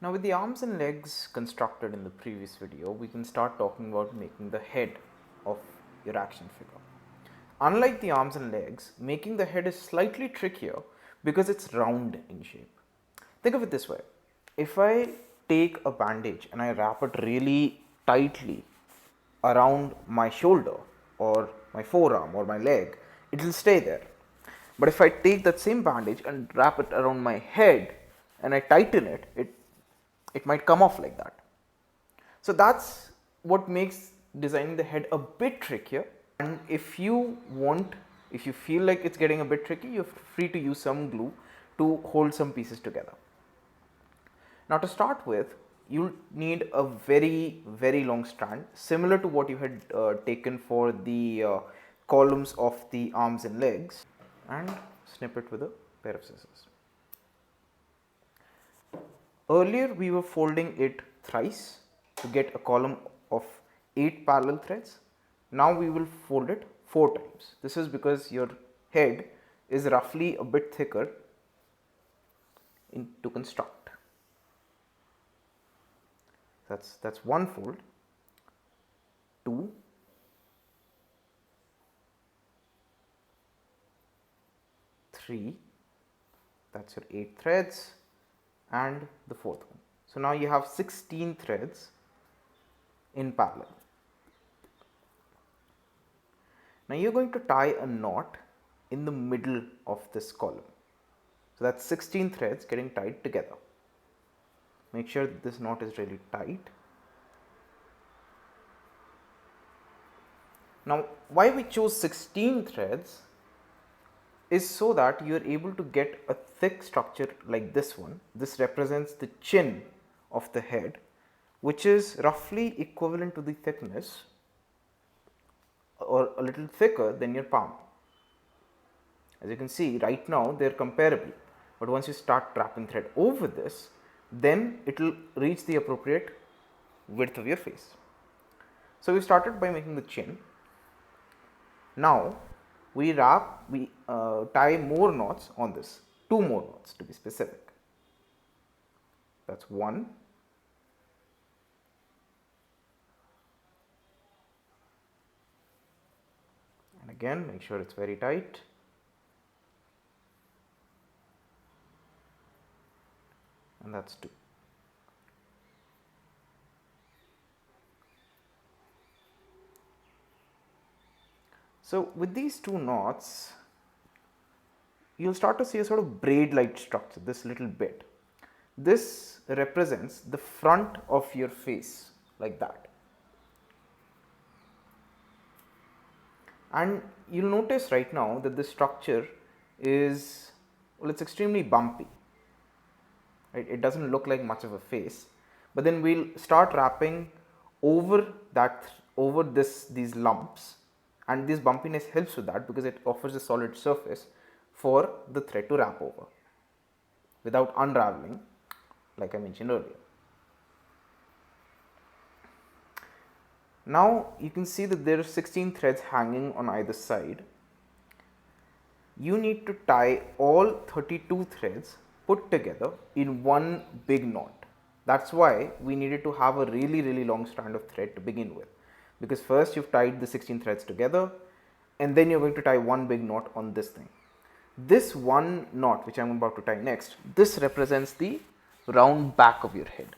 Now with the arms and legs constructed in the previous video, we can start talking about making the head of your action figure. Unlike the arms and legs, making the head is slightly trickier because it's round in shape. Think of it this way. If I take a bandage and I wrap it really tightly around my shoulder or my forearm or my leg, it will stay there. But if I take that same bandage and wrap it around my head and I tighten it, it might come off like that. So that's what makes designing the head a bit trickier. And if you feel like it's getting a bit tricky, you're free to use some glue to hold some pieces together. Now to start with, you'll need a very long strand similar to what you had taken for the columns of the arms and legs, and snip it with a pair of scissors. Earlier we were folding it thrice to get a column of 8 parallel threads. Now we will fold it 4 times. This is because your head is roughly a bit thicker to construct. That's one fold, 2, 3, that's your 8 threads, and the 4th one. So now you have 16 threads in parallel. Now you're going to tie a knot in the middle of this column. So that's 16 threads getting tied together. Make sure that this knot is really tight. Now why we chose 16 threads is so that you are able to get a thick structure like this one. This represents the chin of the head, which is roughly equivalent to the thickness or a little thicker than your palm. As you can see right now they are comparable, but once you start wrapping thread over this, then it will reach the appropriate width of your face. So we started by making the chin. Now we tie more knots on this, 2 more knots to be specific. That's 1, and again make sure it's very tight, and that's 2. So with these 2 knots, you'll start to see a sort of braid like structure, this little bit. This represents the front of your face like that. And you'll notice right now that this structure is, well, it's extremely bumpy. Right? It doesn't look like much of a face, but then we'll start wrapping over these lumps, and this bumpiness helps with that because it offers a solid surface for the thread to wrap over without unraveling, like I mentioned earlier. Now you can see that there are 16 threads hanging on either side. You need to tie all 32 threads put together in one big knot. That's why we needed to have a really long strand of thread to begin with, because first you've tied the 16 threads together and then you're going to tie one big knot on this thing. This one knot, which I'm about to tie next, this represents the round back of your head.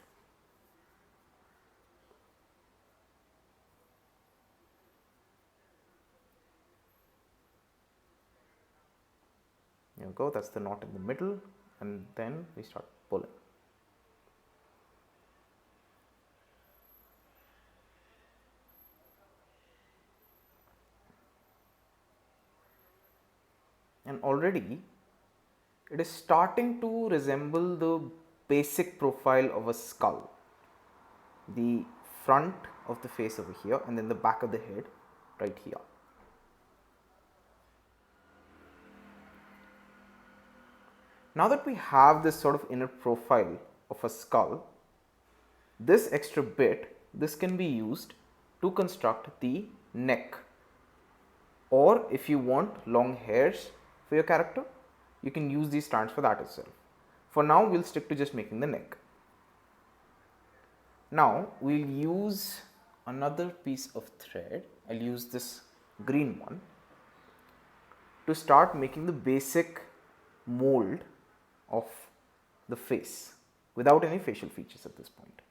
There you go, that's the knot in the middle, and then we start pulling. And already it is starting to resemble the basic profile of a skull. The front of the face over here and then the back of the head right here. Now that we have this sort of inner profile of a skull, this extra bit, this can be used to construct the neck, or if you want long hairs for your character, you can use these strands for that itself. For now, we'll stick to just making the neck. Now we'll use another piece of thread. I'll use this green one to start making the basic mold of the face without any facial features at this point.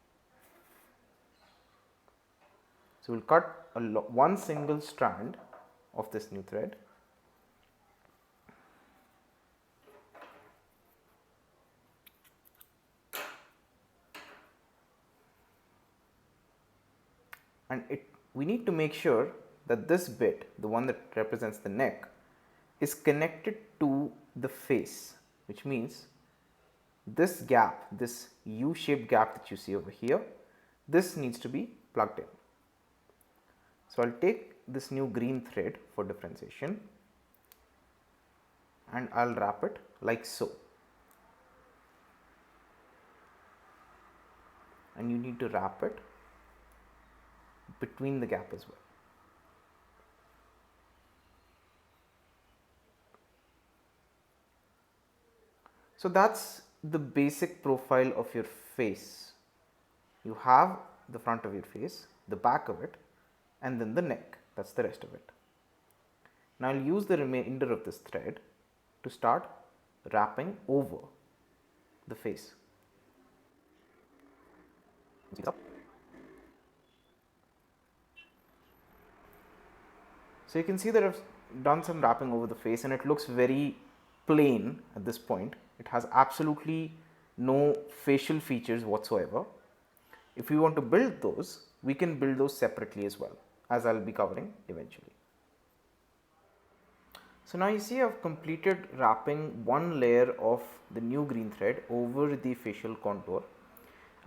So we'll cut one single strand of this new thread. And we need to make sure that this bit, the one that represents the neck, is connected to the face, which means this gap, this U-shaped gap that you see over here, this needs to be plugged in. So I'll take this new green thread for differentiation and I'll wrap it like so. And you need to wrap it between the gap as well. So that's the basic profile of your face. You have the front of your face, the back of it, and then the neck. That's the rest of it. Now I'll use the remainder of this thread to start wrapping over the face. So you can see that I've done some wrapping over the face and it looks very plain at this point. It has absolutely no facial features whatsoever. If we want to build those, we can build those separately as well, as I'll be covering eventually. So now you see I've completed wrapping one layer of the new green thread over the facial contour,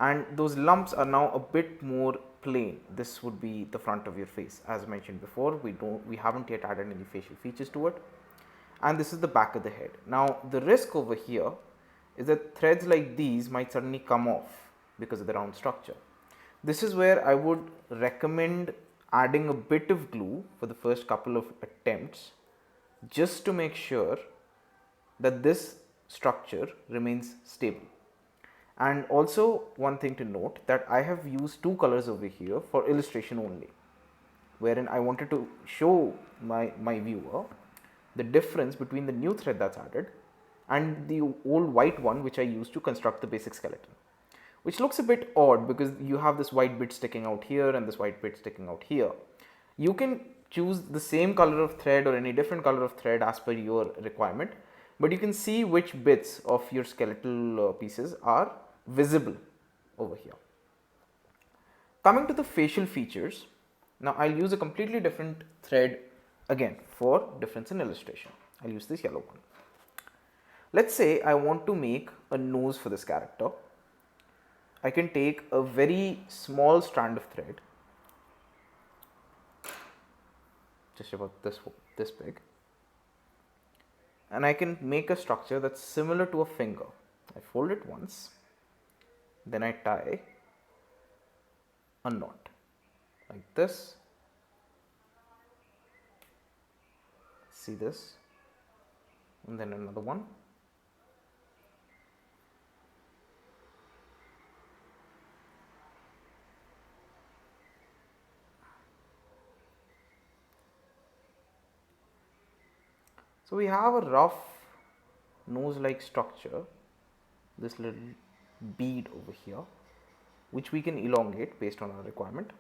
and those lumps are now a bit more plain. This would be the front of your face. As mentioned before, we haven't yet added any facial features to it, and this is the back of the head. Now the risk over here is that threads like these might suddenly come off because of the round structure. This is where I would recommend adding a bit of glue for the first couple of attempts, just to make sure that this structure remains stable. And also one thing to note, that I have used two colors over here for illustration only, wherein I wanted to show my viewer the difference between the new thread that's added and the old white one which I used to construct the basic skeleton, which looks a bit odd because you have this white bit sticking out here and this white bit sticking out here. You can choose the same color of thread or any different color of thread as per your requirement, but you can see which bits of your skeletal pieces are visible over here. Coming to the facial features, now I'll use a completely different thread again for difference in illustration. I'll use this yellow one. Let's say I want to make a nose for this character. I can take a very small strand of thread, just about this big, and I can make a structure that's similar to a finger. I fold it once, then I tie a knot like this. See this, and then another one. So we have a rough nose-like structure, this little bead over here, which we can elongate based on our requirement,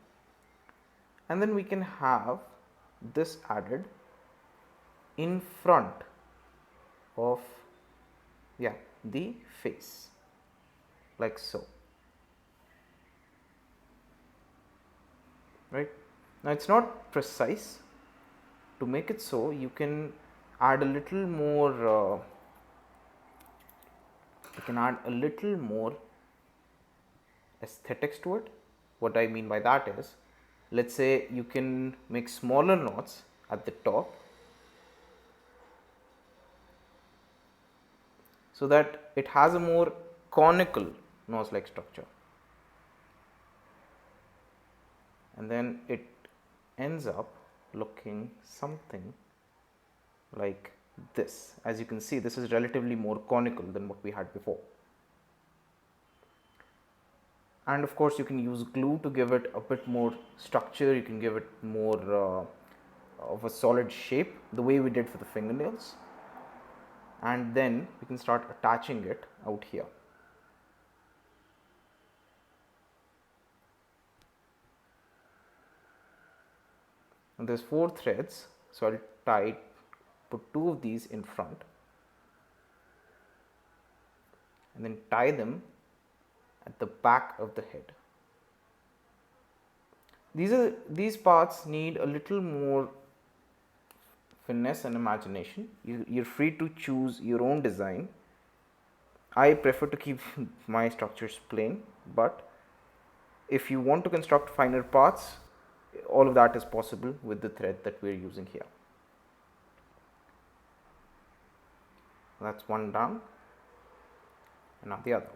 and then we can have this added in front of the face, like so. Right now, it's not precise. To make it so, you can add a little more. You can add a little more aesthetics to it. What I mean by that is, let's say you can make smaller knots at the top, so that it has a more conical nose-like structure, and then it ends up looking something like this. As you can see, this is relatively more conical than what we had before. and of course you can use glue to give it a bit more structure, you can give it more of a solid shape the way we did for the fingernails, and then we can start attaching it out here. And there's 4 threads, so I'll put 2 of these in front and then tie them at the back of the head. These parts need a little more finesse and imagination. You're free to choose your own design. I prefer to keep my structures plain, but if you want to construct finer parts, all of that is possible with the thread that we are using here. That's one down, and now the other.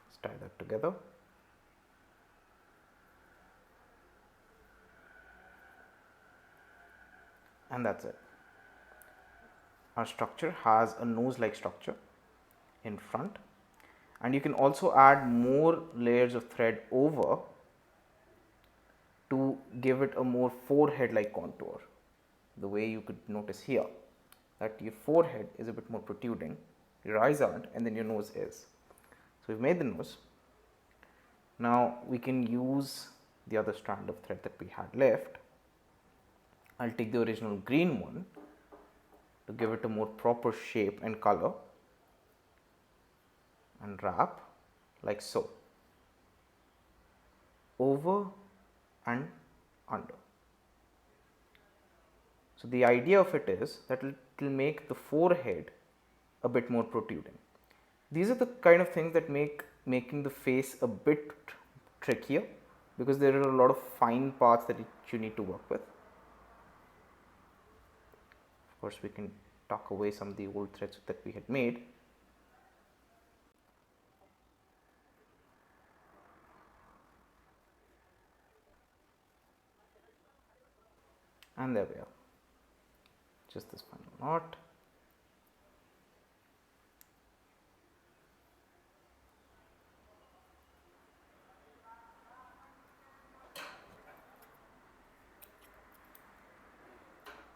Let's tie that together. And that's it. Our structure has a nose-like structure in front, and you can also add more layers of thread over to give it a more forehead-like contour. The way you could notice here that your forehead is a bit more protruding, your eyes aren't, and then your nose is. So we've made the nose. Now we can use the other strand of thread that we had left. I'll take the original green one to give it a more proper shape and color and wrap like so, over and under. So the idea of it is that it will make the forehead a bit more protruding. These are the kind of things that make making the face a bit trickier, because there are a lot of fine parts that you need to work with. Of course, we can tuck away some of the old threads that we had made. And there we are, just this final knot.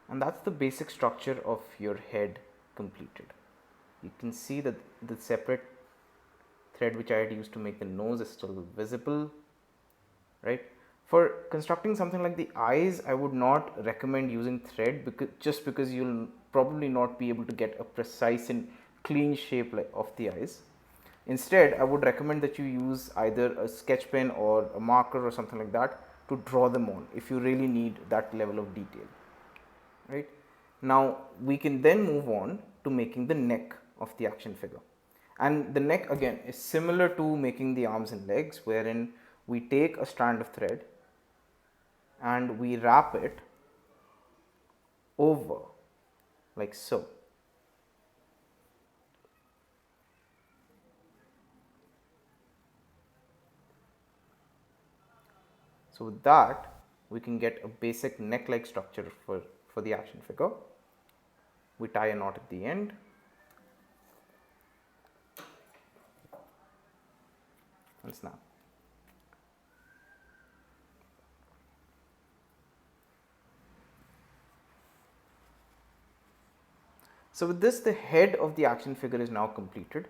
And that's the basic structure of your head completed. You can see that the separate thread which I had used to make the nose is still visible, right? For constructing something like the eyes, I would not recommend using thread, because you'll probably not be able to get a precise and clean shape of the eyes. Instead, I would recommend that you use either a sketch pen or a marker or something like that to draw them on if you really need that level of detail. Right. Now we can then move on to making the neck of the action figure, and the neck again is similar to making the arms and legs, wherein we take a strand of thread and we wrap it over like so. So with that we can get a basic neck like structure for the action figure. We tie a knot at the end, and snap. So with this, the head of the action figure is now completed.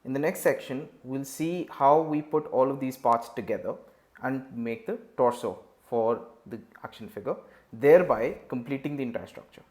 In the next section, we'll see how we put all of these parts together and make the torso for the action figure, thereby completing the entire structure.